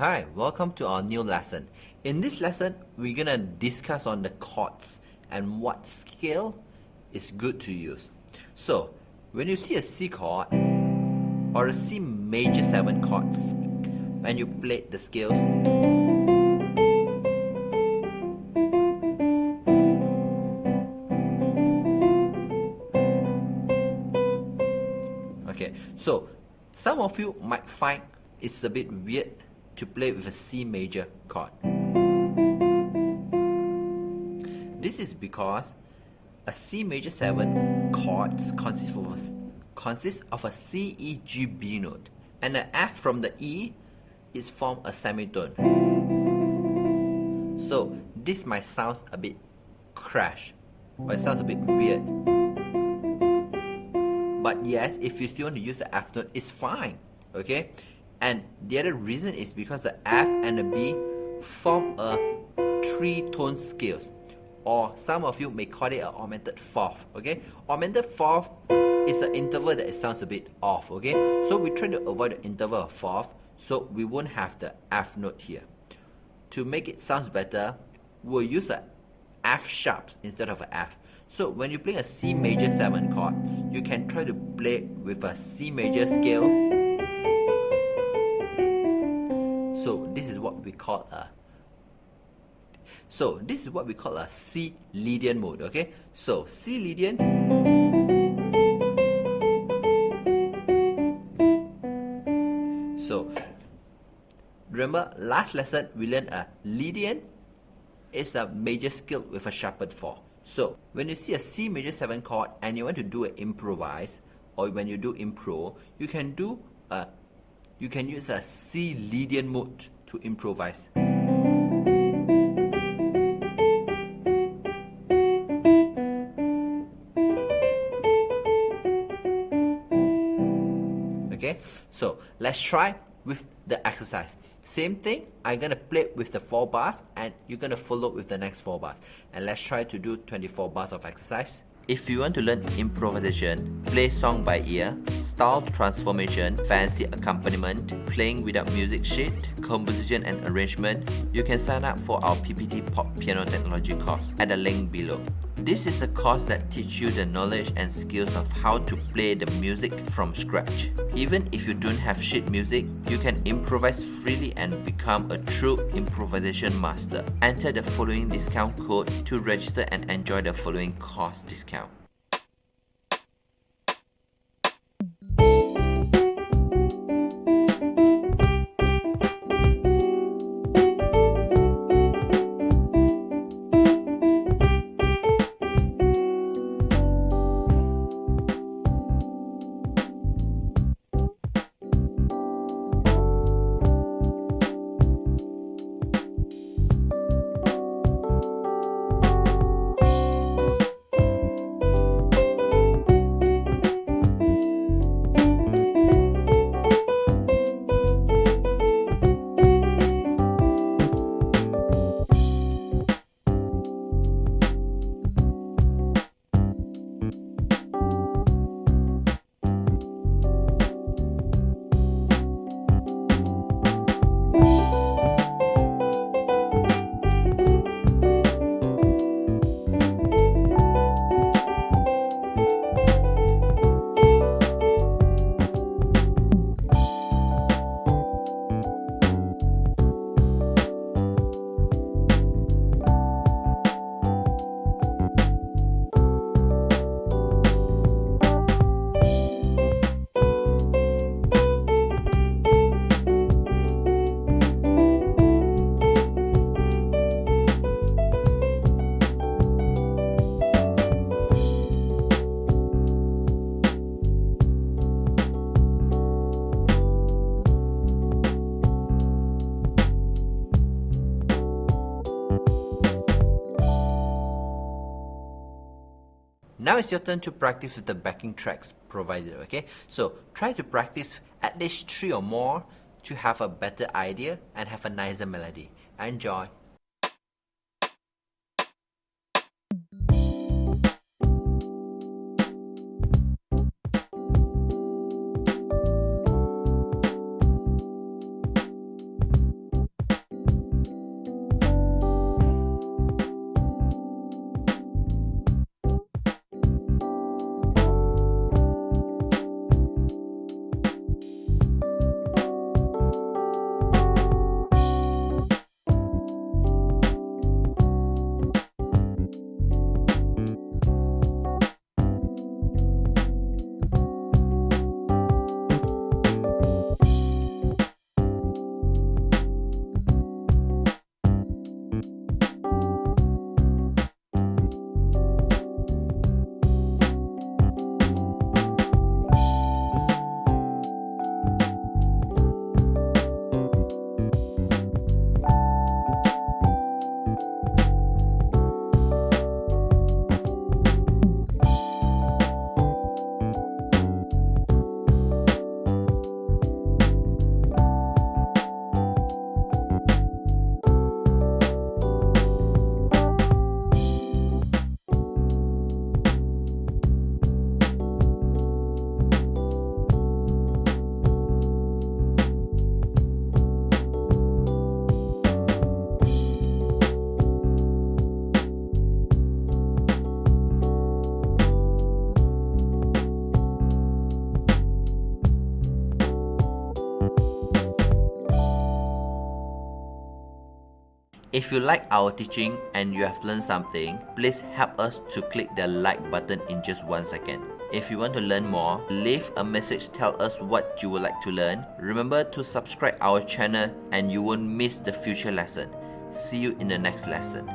Hi, welcome to our new lesson. In this lesson, we're gonna discuss on the chords and what scale is good to use. So, when you see a C chord or a C major 7 chords, when you play the scale, okay, so some of you might find it's a bit weird to play with a C major chord. This is because a C major 7 chords consists of a C, E, G, B note, and the F from the E is form a semitone. So this might sound a bit crash, or it sounds a bit weird. But yes, if you still want to use the F note, it's fine, okay? And the other reason is because the F and the B form a 3-tone scales, or some of you may call it an augmented fourth, okay? Augmented fourth is the interval that it sounds a bit off, okay? So we try to avoid the interval of fourth, so we won't have the F note here. To make it sound better, we'll use a F sharps instead of a F. So when you play a C major 7 chord, you can try to play with a C major scale. So this is what we call a C Lydian mode, okay? So C Lydian, so remember last lesson we learned a Lydian is a major scale with a sharpened 4. So when you see a C major 7 chord and you want to do an improvise, or when you do impro, you can use a C Lydian mode to improvise. Okay, so let's try with the exercise. Same thing, I'm gonna play with the 4 bars and you're gonna follow with the next 4 bars. And let's try to do 24 bars of exercise. If you want to learn improvisation, play song by ear, style transformation, fancy accompaniment, playing without music sheet, composition and arrangement, you can sign up for our PPT Pop Piano Technology course at the link below. This is a course that teaches you the knowledge and skills of how to play the music from scratch. Even if you don't have sheet music, you can improvise freely and become a true improvisation master. Enter the following discount code to register and enjoy the following course discount. Now it's your turn to practice with the backing tracks provided, okay? So try to practice at least 3 or more to have a better idea and have a nicer melody. Enjoy! If you like our teaching and you have learned something, please help us to click the like button in just 1 second. If you want to learn more, leave a message, tell us what you would like to learn. Remember to subscribe our channel and you won't miss the future lesson. See you in the next lesson.